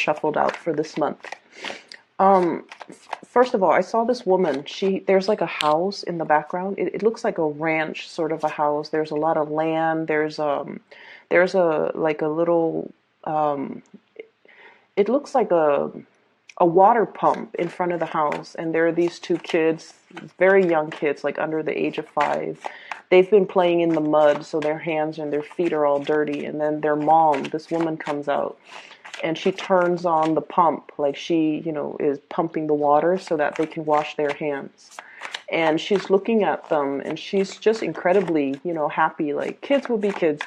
shuffled out for this month. First of all, I saw this woman. There's like a house in the background. It looks like a ranch sort of a house. There's a lot of land. There's a like a little it looks like a water pump in front of the house, and there are these two kids, very young kids, like under the age of 5. They've been playing in the mud, so their hands and their feet are all dirty. And then their mom, this woman, comes out and she turns on the pump, like she, is pumping the water so that they can wash their hands. And she's looking at them, and she's just incredibly, happy. Like kids will be kids.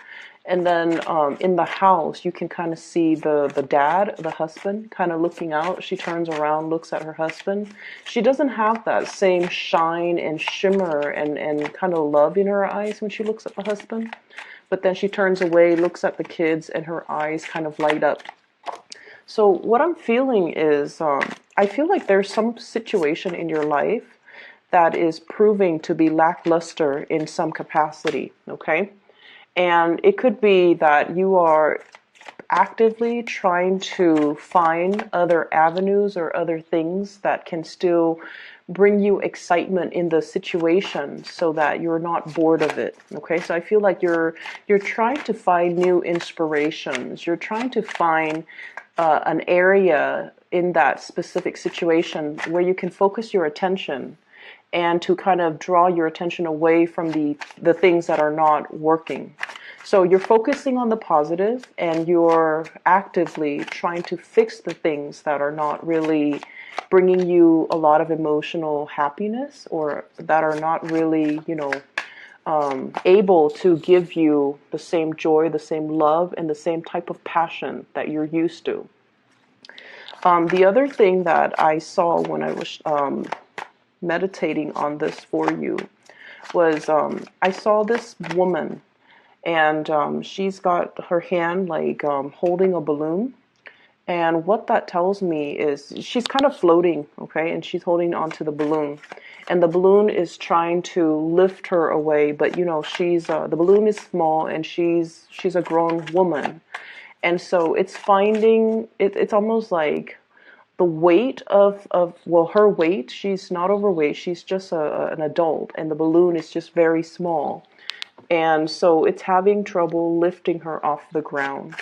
And then in the house, you can kind of see the dad, the husband, kind of looking out. She turns around, looks at her husband. She doesn't have that same shine and shimmer and kind of love in her eyes when she looks at the husband. But then she turns away, looks at the kids, and her eyes kind of light up. So what I'm feeling is, I feel like there's some situation in your life that is proving to be lackluster in some capacity, okay? And it could be that you are actively trying to find other avenues or other things that can still bring you excitement in the situation so that you're not bored of it. Okay, so I feel like you're trying to find new inspirations. You're trying to find an area in that specific situation where you can focus your attention and to kind of draw your attention away from the things that are not working. So you're focusing on the positive, and you're actively trying to fix the things that are not really bringing you a lot of emotional happiness, or that are not really, able to give you the same joy, the same love, and the same type of passion that you're used to. The other thing that I saw when I was meditating on this for you was I saw this woman, and she's got her hand like holding a balloon. And what that tells me is she's kind of floating, okay, and she's holding onto the balloon, and the balloon is trying to lift her away. But she's the balloon is small, and she's a grown woman, and so it's finding it. It's almost like the weight of her weight. She's not overweight. She's just an adult, and the balloon is just very small. And so it's having trouble lifting her off the ground.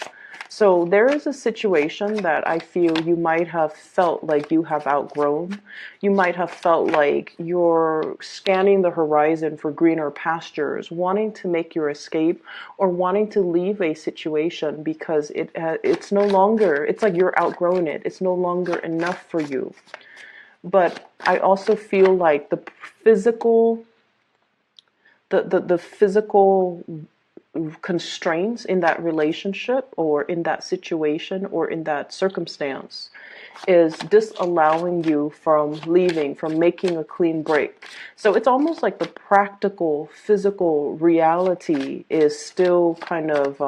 So there is a situation that I feel you might have felt like you have outgrown. You might have felt like you're scanning the horizon for greener pastures, wanting to make your escape, or wanting to leave a situation because it's no longer, it's like you're outgrown it. It's no longer enough for you. But I also feel like the physical constraints in that relationship or in that situation or in that circumstance is disallowing you from leaving, from making a clean break. So it's almost like the practical, physical reality is still kind of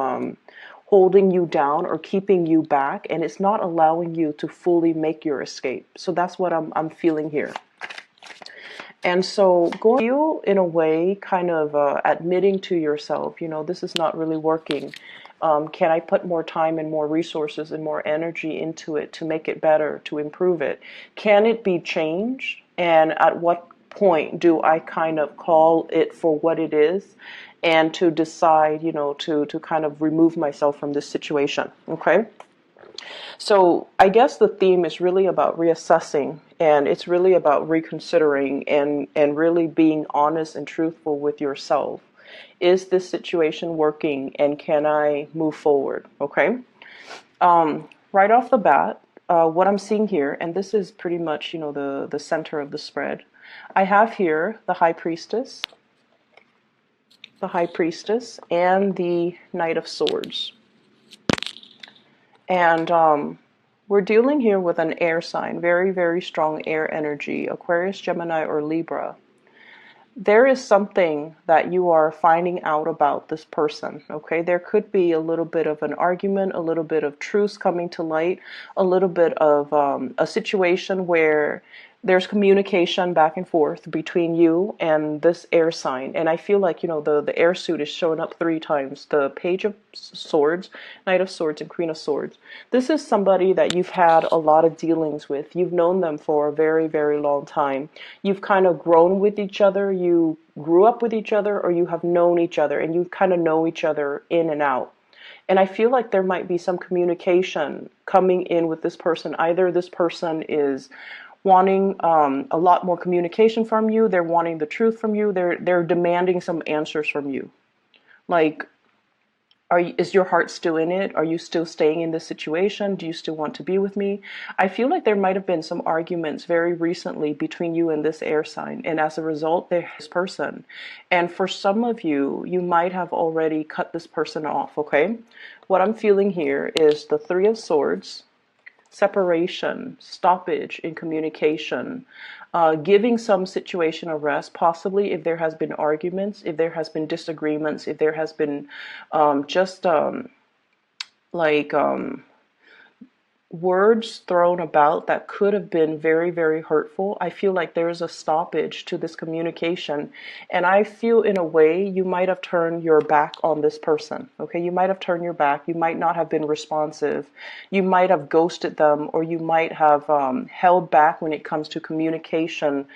holding you down or keeping you back, and it's not allowing you to fully make your escape. So that's what I'm feeling here. And so going you in a way, kind of admitting to yourself, this is not really working. Can I put more time and more resources and more energy into it to make it better, to improve it? Can it be changed? And at what point do I kind of call it for what it is, and to decide, to kind of remove myself from this situation? Okay. So I guess the theme is really about reassessing, and it's really about reconsidering and really being honest and truthful with yourself. Is this situation working, and can I move forward? Okay. Right off the bat, what I'm seeing here, and this is pretty much, the center of the spread. I have here the High Priestess, and the Knight of Swords. And we're dealing here with an air sign, very, very strong air energy, Aquarius, Gemini, or Libra. There is something that you are finding out about this person, okay? There could be a little bit of an argument, a little bit of truth coming to light, a little bit of a situation where There's communication back and forth between you and this air sign. And I feel like, the air suit is showing up 3 times. The Page of Swords, Knight of Swords, and Queen of Swords. This is somebody that you've had a lot of dealings with. You've known them for a very, very long time. You've kind of grown with each other. You grew up with each other, or you have known each other, and you kind of know each other in and out. And I feel like there might be some communication coming in with this person. Either this person is wanting a lot more communication from you. They're wanting the truth from you. They're demanding some answers from you. Like, is your heart still in it? Are you still staying in this situation? Do you still want to be with me? I feel like there might have been some arguments very recently between you and this air sign. And as a result, there's this person. And for some of you, you might have already cut this person off, okay? What I'm feeling here is the Three of Swords, separation, stoppage in communication, giving some situation a rest, possibly if there has been arguments, if there has been disagreements, if there has been just like words thrown about that could have been very, very hurtful. I feel like there is a stoppage to this communication. And I feel in a way you might have turned your back on this person. Okay, you might have turned your back. You might not have been responsive. You might have ghosted them, or you might have held back when it comes to communication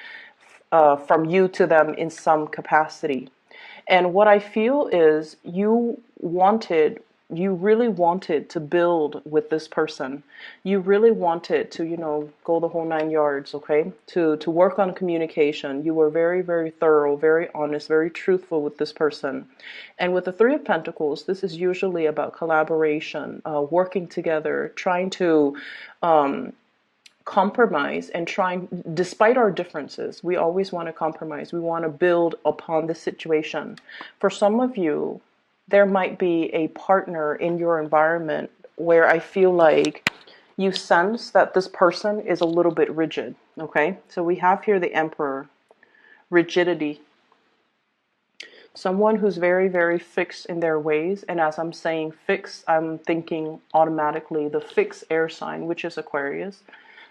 from you to them in some capacity. And what I feel is you really wanted to build with this person. You really wanted to, go the whole 9 yards, okay? To work on communication. You were very, very thorough, very honest, very truthful with this person. And with the Three of Pentacles, this is usually about collaboration, working together, trying to compromise and despite our differences, we always want to compromise. We want to build upon the situation. For some of you, there might be a partner in your environment where I feel like you sense that this person is a little bit rigid, okay? So we have here the Emperor, rigidity. Someone who's very, very fixed in their ways. And as I'm saying fixed, I'm thinking automatically the fixed air sign, which is Aquarius.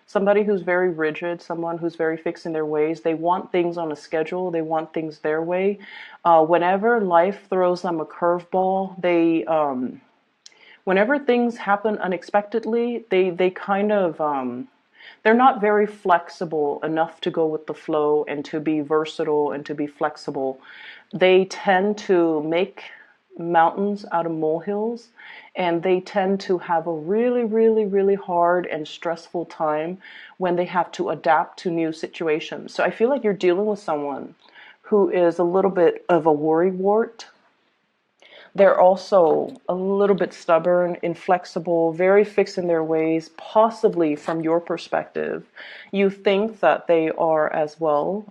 Somebody who's very rigid, someone who's very fixed in their ways. They want things on a schedule. They want things their way. Whenever life throws them a curveball, whenever things happen unexpectedly, they kind of, they're not very flexible enough to go with the flow and to be versatile and to be flexible. They tend to make mountains out of molehills, and they tend to have a really, really, really hard and stressful time when they have to adapt to new situations. So I feel like you're dealing with someone who is a little bit of a worrywart. They're also a little bit stubborn, inflexible, very fixed in their ways. Possibly from your perspective, you think that they are as well.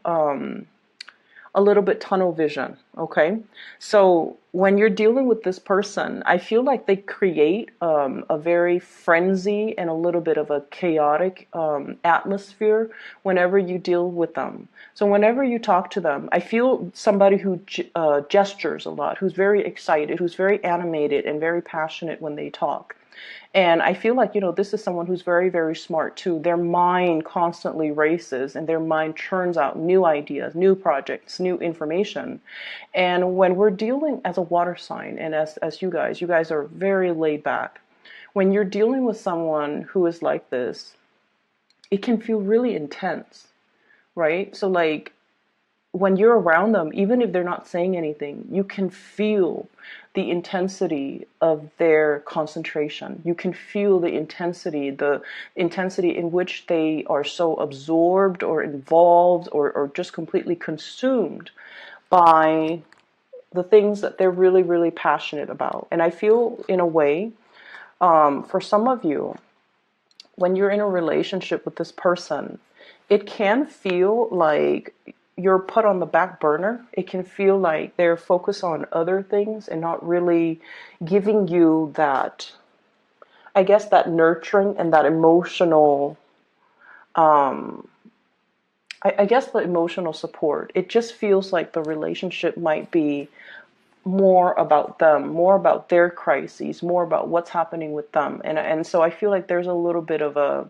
A little bit tunnel vision, okay? So when you're dealing with this person, I feel like they create a very frenzy and a little bit of a chaotic atmosphere whenever you deal with them. So whenever you talk to them, I feel somebody who gestures a lot, who's very excited, who's very animated and very passionate when they talk. And I feel like, this is someone who's very, very smart too. Their mind constantly races and their mind churns out new ideas, new projects, new information. And when we're dealing as a water sign, and as you guys are very laid back. When you're dealing with someone who is like this, it can feel really intense, right? So like, when you're around them, even if they're not saying anything, you can feel the intensity of their concentration. You can feel the intensity in which they are so absorbed or involved or just completely consumed by the things that they're really, really passionate about. And I feel in a way, for some of you, when you're in a relationship with this person, it can feel like you're put on the back burner. It can feel like they're focused on other things and not really giving you that, I guess, that nurturing and that emotional, I guess the emotional support. It just feels like the relationship might be more about them, more about their crises, more about what's happening with them. And so I feel like there's a little bit of a,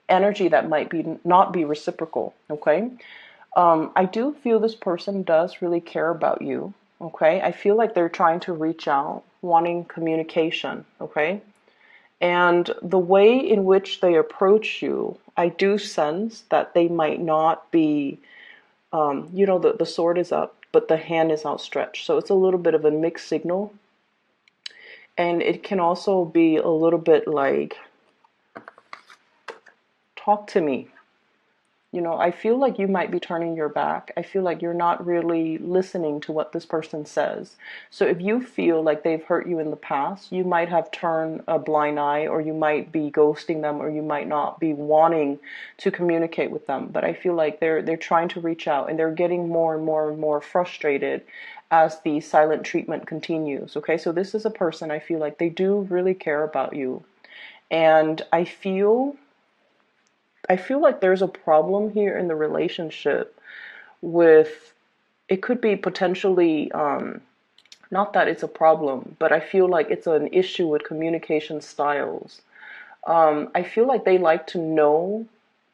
energy that might be not be reciprocal, okay? I do feel this person does really care about you, okay? I feel like they're trying to reach out, wanting communication, okay? And the way in which they approach you, I do sense that they might not be, the sword is up, but the hand is outstretched. So it's a little bit of a mixed signal. And it can also be a little bit like, talk to me. I feel like you might be turning your back. I feel like you're not really listening to what this person says. So if you feel like they've hurt you in the past, you might have turned a blind eye, or you might be ghosting them, or you might not be wanting to communicate with them. But I feel like they're trying to reach out, and they're getting more and more and more frustrated as the silent treatment continues. Okay, so this is a person, I feel like they do really care about you. And I feel like there's a problem here in the relationship with, it could be potentially, not that it's a problem, but I feel like it's an issue with communication styles. I feel like they like to know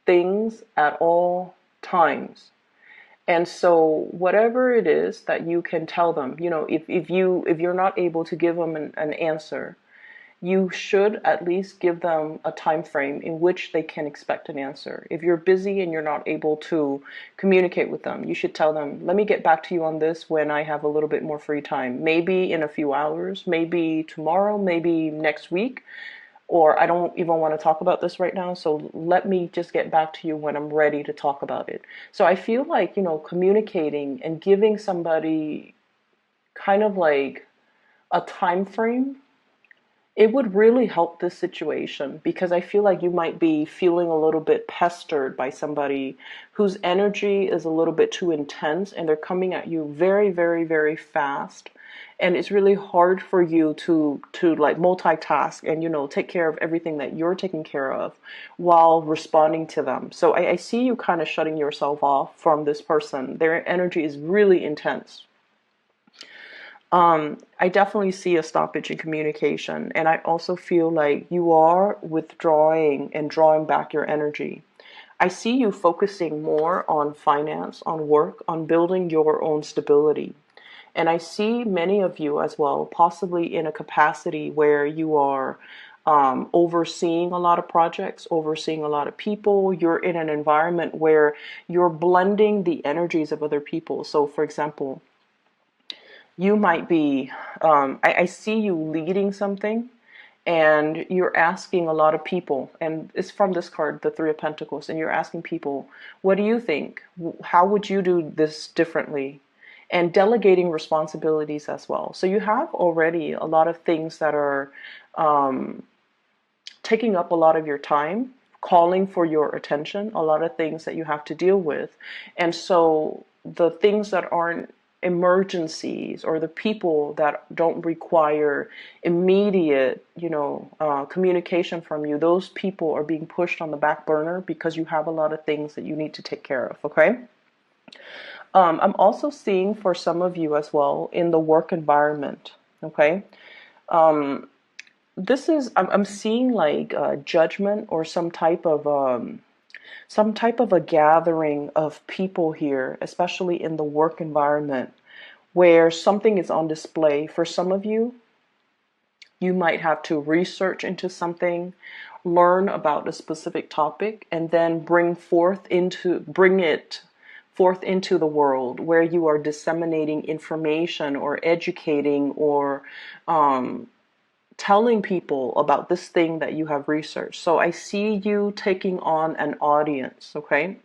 things at all times. And so whatever it is that you can tell them, if you're not able to give them an answer, you should at least give them a time frame in which they can expect an answer. If you're busy and you're not able to communicate with them, you should tell them, let me get back to you on this when I have a little bit more free time. Maybe in a few hours, maybe tomorrow, maybe next week, or I don't even want to talk about this right now, so let me just get back to you when I'm ready to talk about it. So I feel like, communicating and giving somebody kind of like a time frame, it would really help this situation, because I feel like you might be feeling a little bit pestered by somebody whose energy is a little bit too intense, and they're coming at you very, very, very fast. And it's really hard for you to like multitask and take care of everything that you're taking care of while responding to them. So I see you kind of shutting yourself off from this person. Their energy is really intense. I definitely see a stoppage in communication, and I also feel like you are withdrawing and drawing back your energy. I see you focusing more on finance, on work, on building your own stability. And I see many of you as well, possibly in a capacity where you are overseeing a lot of projects, overseeing a lot of people. You're in an environment where you're blending the energies of other people. So, for example, you might be, I see you leading something, and you're asking a lot of people, and it's from this card, the Three of Pentacles, and you're asking people, what do you think? How would you do this differently? And delegating responsibilities as well. So you have already a lot of things that are taking up a lot of your time, calling for your attention, a lot of things that you have to deal with. And so the things that aren't emergencies, or the people that don't require immediate, communication from you, those people are being pushed on the back burner because you have a lot of things that you need to take care of, okay? I'm also seeing for some of you as well in the work environment, okay? I'm seeing like judgment, or some type of a gathering of people here, especially in the work environment, where something is on display. For some of you, you might have to research into something, learn about a specific topic, and then bring it forth into the world, where you are disseminating information or educating or telling people about this thing that you have researched. So I see you taking on an audience, okay?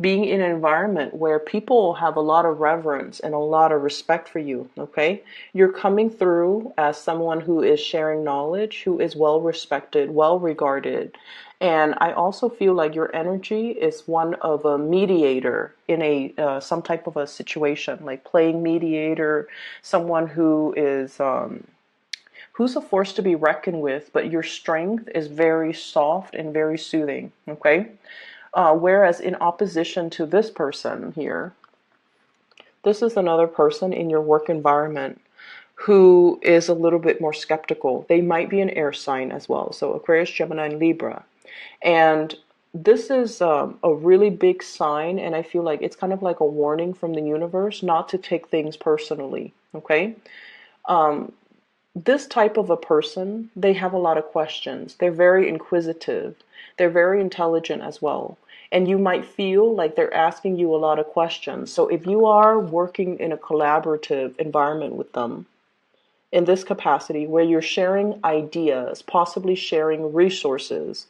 Being in an environment where people have a lot of reverence and a lot of respect for you, okay? You're coming through as someone who is sharing knowledge, who is well respected, well regarded. And I also feel like your energy is one of a mediator in some type of a situation, like playing mediator, someone who is who's a force to be reckoned with, but your strength is very soft and very soothing, okay? Whereas in opposition to this person here, this is another person in your work environment who is a little bit more skeptical. They might be an air sign as well, so Aquarius, Gemini, and Libra. And this is a really big sign, and I feel like it's kind of like a warning from the universe not to take things personally. Okay. This type of a person, they have a lot of questions. They're very inquisitive. They're very intelligent as well. And you might feel like they're asking you a lot of questions. So if you are working in a collaborative environment with them in this capacity where you're sharing ideas, possibly sharing resources,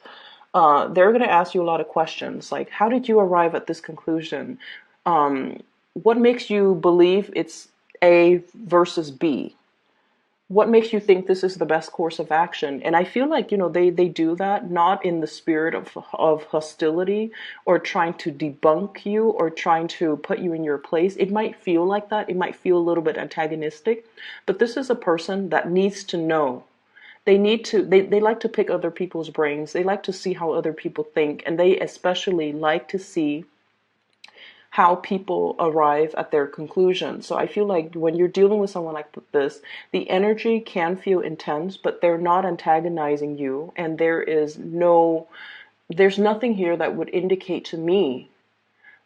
they're going to ask you a lot of questions like, how did you arrive at this conclusion? What makes you believe it's A versus B? What makes you think this is the best course of action? And I feel like, they do that not in the spirit of hostility or trying to debunk you or trying to put you in your place. It might feel like that. It might feel a little bit antagonistic, but this is a person that needs to know. They like to pick other people's brains. They like to see how other people think, and they especially like to see how people arrive at their conclusion. So I feel like when you're dealing with someone like this, the energy can feel intense, but they're not antagonizing you, and there's nothing here that would indicate to me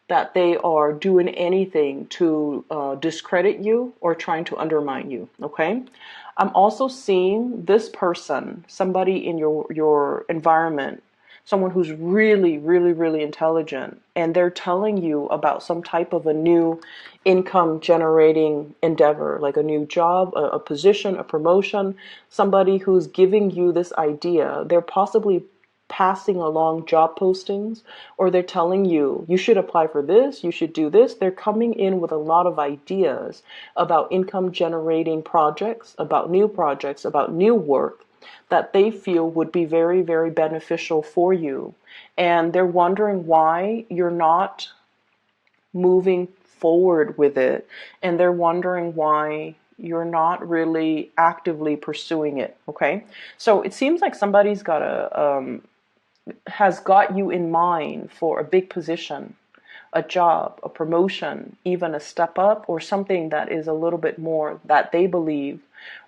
that they are doing anything to discredit you or trying to undermine you. Okay. I'm also seeing this person, somebody in your environment, someone who's really, really, really intelligent, and they're telling you about some type of a new income generating endeavor, like a new job, a position, a promotion, somebody who's giving you this idea. They're possibly passing along job postings, or they're telling you, you should apply for this, you should do this. They're coming in with a lot of ideas about income generating projects, about new work that they feel would be very, very beneficial for you. And they're wondering why you're not moving forward with it. And they're wondering why you're not really actively pursuing it. Okay. So it seems like somebody's has got you in mind for a big position, a job, a promotion, even a step up, or something that is a little bit more that they believe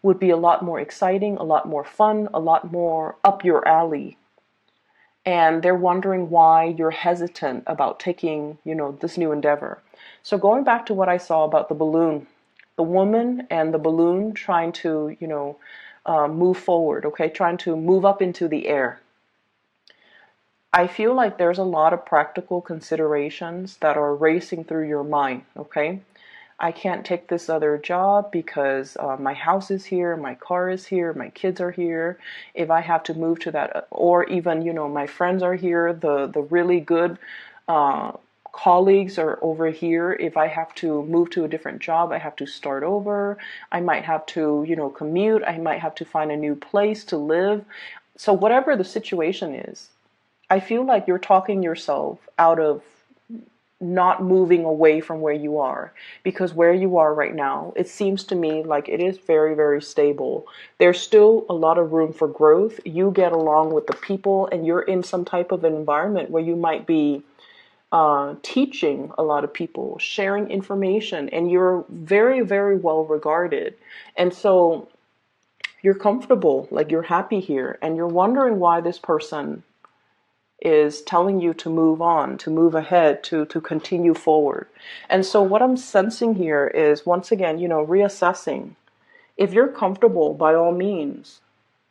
would be a lot more exciting, a lot more fun, a lot more up your alley. And they're wondering why you're hesitant about taking, this new endeavor. So going back to what I saw about the balloon, the woman and the balloon trying to, move forward, okay, trying to move up into the air. I feel like there's a lot of practical considerations that are racing through your mind, okay? I can't take this other job because my house is here, my car is here, my kids are here. If I have to move to that, or even, my friends are here, the really good colleagues are over here. If I have to move to a different job, I have to start over. I might have to, commute. I might have to find a new place to live. So whatever the situation is, I feel like you're talking yourself out of not moving away from where you are, because where you are right now, it seems to me like it is very, very stable. There's still a lot of room for growth. You get along with the people, and you're in some type of an environment where you might be teaching a lot of people, sharing information, and you're very, very well regarded. And so you're comfortable, like you're happy here, and you're wondering why this person is telling you to move on, to move ahead, to continue forward. And so what I'm sensing here is, once again, reassessing. If you're comfortable, by all means,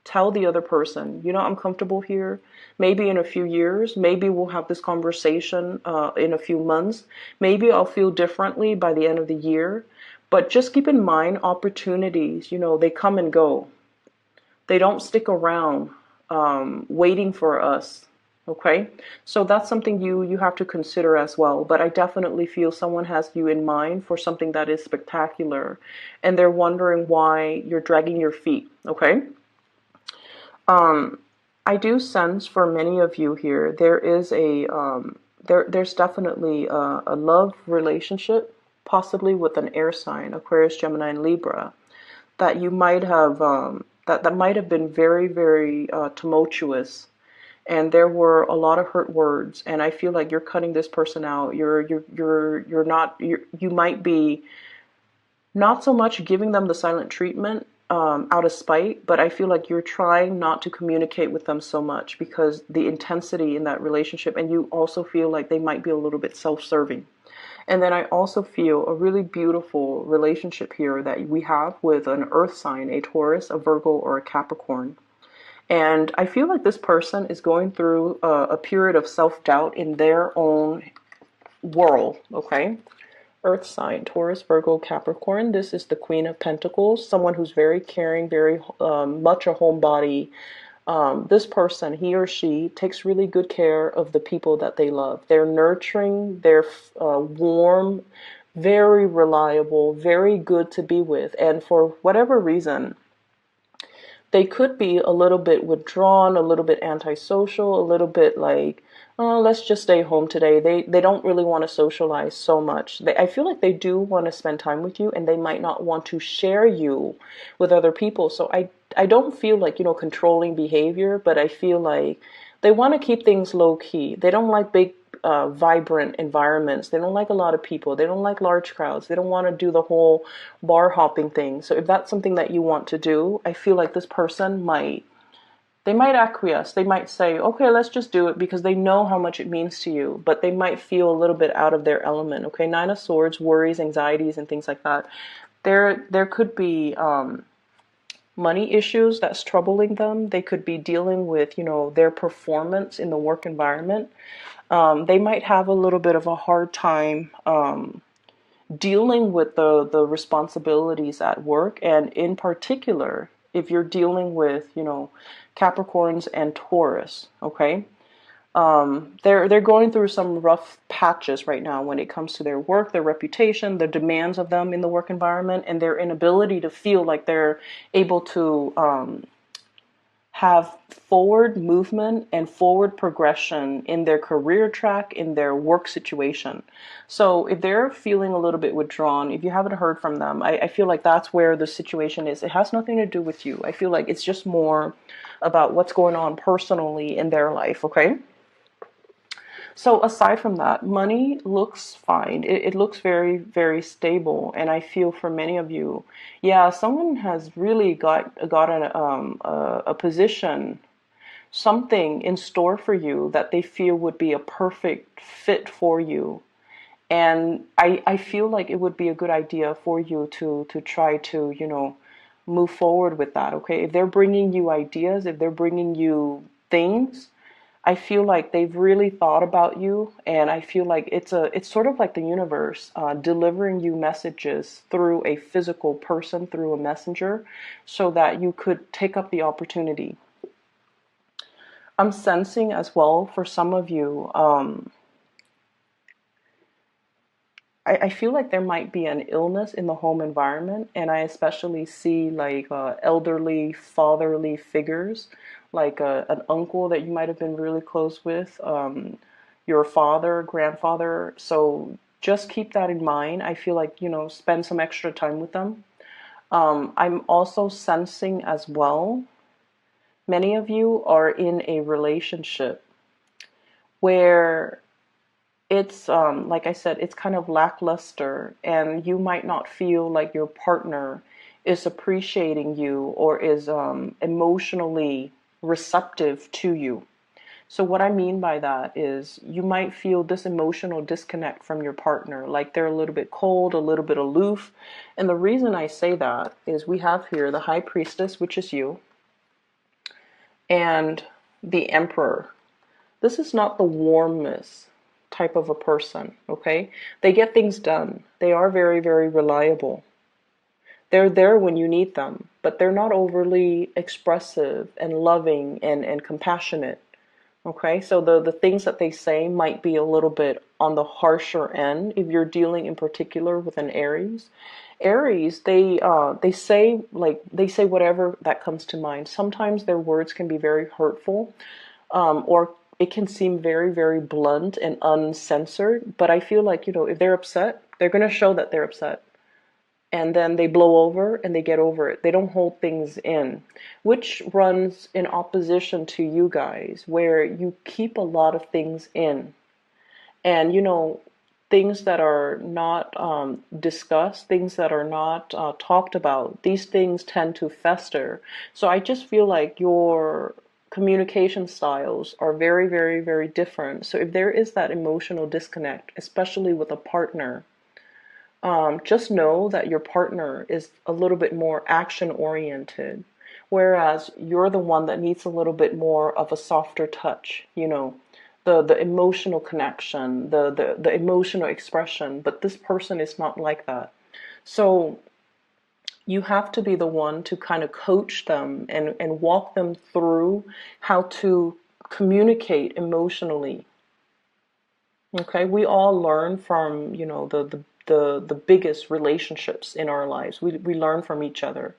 tell the other person, I'm comfortable here. Maybe in a few years, maybe we'll have this conversation in a few months. Maybe I'll feel differently by the end of the year. But just keep in mind, opportunities, they come and go. They don't stick around waiting for us. Okay, so that's something you have to consider as well. But I definitely feel someone has you in mind for something that is spectacular, and they're wondering why you're dragging your feet. Okay, I do sense for many of you here there is there's definitely a love relationship, possibly with an air sign, Aquarius, Gemini, and Libra, that you might have that might have been very, very tumultuous. And there were a lot of hurt words, and I feel like you're cutting this person out. You might be not so much giving them the silent treatment, out of spite, but I feel like you're trying not to communicate with them so much because the intensity in that relationship, and you also feel like they might be a little bit self-serving. And then I also feel a really beautiful relationship here that we have with an earth sign, a Taurus, a Virgo, or a Capricorn. And I feel like this person is going through a period of self-doubt in their own world, okay? Earth sign, Taurus, Virgo, Capricorn. This is the Queen of Pentacles, someone who's very caring, very much a homebody. This person, he or she, takes really good care of the people that they love. They're nurturing, they're warm, very reliable, very good to be with. And for whatever reason, they could be a little bit withdrawn, a little bit antisocial, a little bit like, oh, let's just stay home today. They don't really want to socialize so much. I feel like they do want to spend time with you, and they might not want to share you with other people. So I don't feel like, controlling behavior, but I feel like they want to keep things low key. They don't like big vibrant environments. They don't like a lot of people. They don't like large crowds. They don't want to do the whole bar hopping thing. So if that's something that you want to do, I feel like this person might acquiesce. They might say, okay, let's just do it, because they know how much it means to you, but they might feel a little bit out of their element. Okay, Nine of Swords, worries, anxieties, and things like that. There could be money issues that's troubling them. They could be dealing with, their performance in the work environment. They might have a little bit of a hard time dealing with the responsibilities at work, and in particular, if you're dealing with, Capricorns and Taurus, okay? They're going through some rough patches right now when it comes to their work, their reputation, the demands of them in the work environment, and their inability to feel like they're able to have forward movement and forward progression in their career track, in their work situation. So if they're feeling a little bit withdrawn, if you haven't heard from them, I feel like that's where the situation is. It has nothing to do with you. I feel like it's just more about what's going on personally in their life, okay? So aside from that, money looks fine. It looks very, very stable. And I feel for many of you, yeah, someone has really got a position, something in store for you that they feel would be a perfect fit for you. And I feel like it would be a good idea for you to try to, move forward with that, okay? If they're bringing you ideas, if they're bringing you things, I feel like they've really thought about you, and I feel like it's sort of like the universe delivering you messages through a physical person, through a messenger, so that you could take up the opportunity. I'm sensing as well for some of you, I feel like there might be an illness in the home environment, and I especially see like elderly, fatherly figures, like an uncle that you might have been really close with, your father, grandfather. So just keep that in mind. I feel like, spend some extra time with them. I'm also sensing as well, many of you are in a relationship where it's like I said, it's kind of lackluster, and you might not feel like your partner is appreciating you or is emotionally receptive to you. So what I mean by that is you might feel this emotional disconnect from your partner, like they're a little bit cold, a little bit aloof. And the reason I say that is we have here the High Priestess, which is you, and the Emperor. This is not the warmest type of a person, okay? They get things done. They are very, very reliable. They're there when you need them, but they're not overly expressive and loving and compassionate, okay? So the things that they say might be a little bit on the harsher end if you're dealing in particular with an Aries. Aries, they say whatever that comes to mind. Sometimes their words can be very hurtful, or it can seem very, very blunt and uncensored, but I feel like, if they're upset, they're going to show that they're upset. And then they blow over and they get over it. They don't hold things in, which runs in opposition to you guys, where you keep a lot of things in. And, things that are not discussed, things that are not talked about, these things tend to fester. So I just feel like your communication styles are very, very, very different. So if there is that emotional disconnect, especially with a partner, just know that your partner is a little bit more action oriented, whereas you're the one that needs a little bit more of a softer touch, the emotional connection, the emotional expression. But this person is not like that. So you have to be the one to kind of coach them and walk them through how to communicate emotionally. Okay, we all learn from, the biggest relationships in our lives. We learn from each other.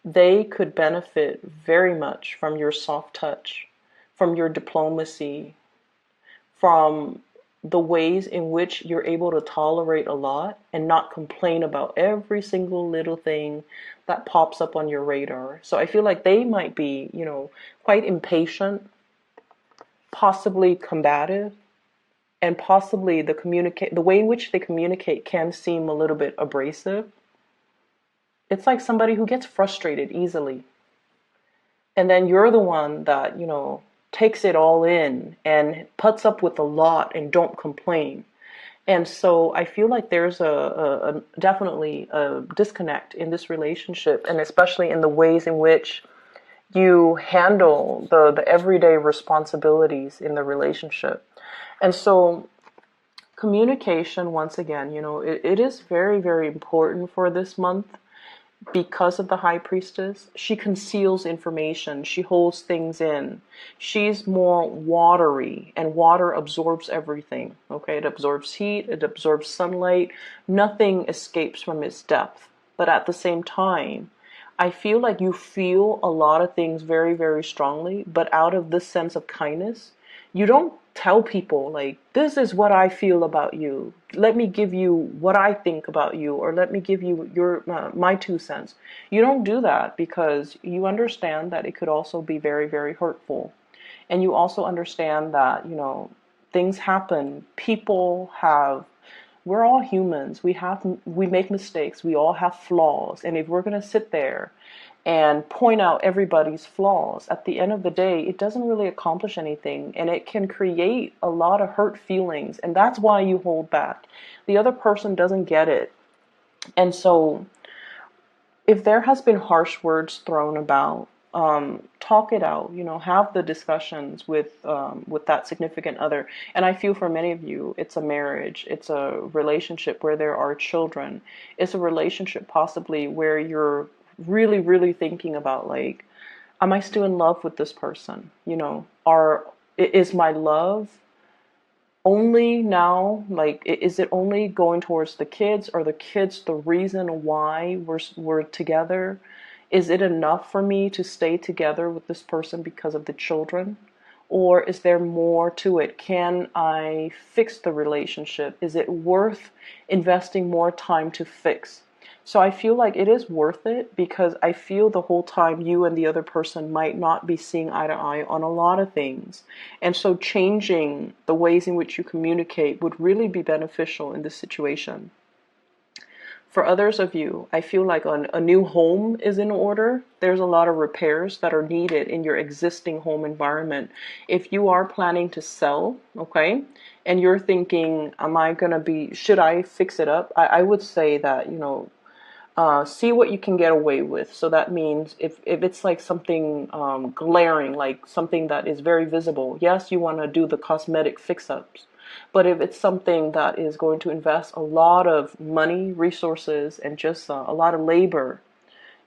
They could benefit very much from your soft touch, from your diplomacy, from the ways in which you're able to tolerate a lot and not complain about every single little thing that pops up on your radar. So I feel like they might be, quite impatient, possibly combative, and possibly the way in which they communicate can seem a little bit abrasive. It's like somebody who gets frustrated easily, and then you're the one that takes it all in and puts up with a lot and don't complain. And so I feel like there's definitely a disconnect in this relationship, and especially in the ways in which you handle the everyday responsibilities in the relationship. And so communication, once again, it is very, very important for this month because of the High Priestess. She conceals information, she holds things in. She's more watery, and water absorbs everything. Okay, it absorbs heat, it absorbs sunlight, nothing escapes from its depth. But at the same time, I feel like you feel a lot of things very, very strongly, but out of this sense of kindness, you don't tell people like, this is what I feel about you. Let me give you what I think about you, or let me give you your my 2 cents. You don't do that because you understand that it could also be very, very hurtful. And you also understand that, things happen. We're all humans. We make mistakes. We all have flaws. And if we're going to sit there and point out everybody's flaws, at the end of the day, it doesn't really accomplish anything, and it can create a lot of hurt feelings, and that's why you hold back. The other person doesn't get it. And so if there has been harsh words thrown about, talk it out, have the discussions with that significant other. And I feel for many of you, it's a marriage, it's a relationship where there are children, it's a relationship possibly where you're really, really thinking about, like, am I still in love with this person? Is my love only now, like, is it only going towards the kids? Are the kids the reason why we're together? Is it enough for me to stay together with this person because of the children? Or is there more to it? Can I fix the relationship? Is it worth investing more time to fix? So I feel like it is worth it, because I feel the whole time you and the other person might not be seeing eye to eye on a lot of things. And so changing the ways in which you communicate would really be beneficial in this situation. For others of you, I feel like a new home is in order. There's a lot of repairs that are needed in your existing home environment. If you are planning to sell, okay, and you're thinking, should I fix it up? I would say that, see what you can get away with. So that means if it's like something glaring, like something that is very visible, yes, you want to do the cosmetic fix-ups. But if it's something that is going to invest a lot of money, resources, and just a lot of labor,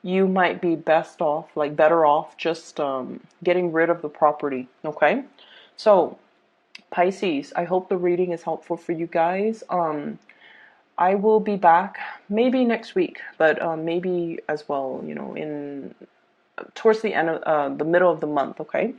you might be better off just getting rid of the property. Okay? So, Pisces, I hope the reading is helpful for you guys. I will be back maybe next week, but maybe as well, in towards the end of the middle of the month. Okay.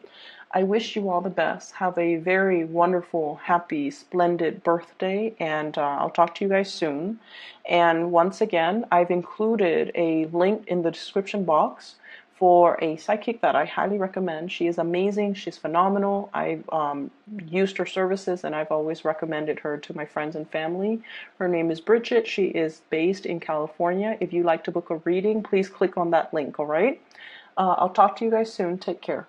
I wish you all the best. Have a very wonderful, happy, splendid birthday, and I'll talk to you guys soon. And once again, I've included a link in the description box for a psychic that I highly recommend. She is amazing. She's phenomenal. I've used her services and I've always recommended her to my friends and family. Her name is Bridget. She is based in California. If you'd like to book a reading, please click on that link, all right? I'll talk to you guys soon. Take care.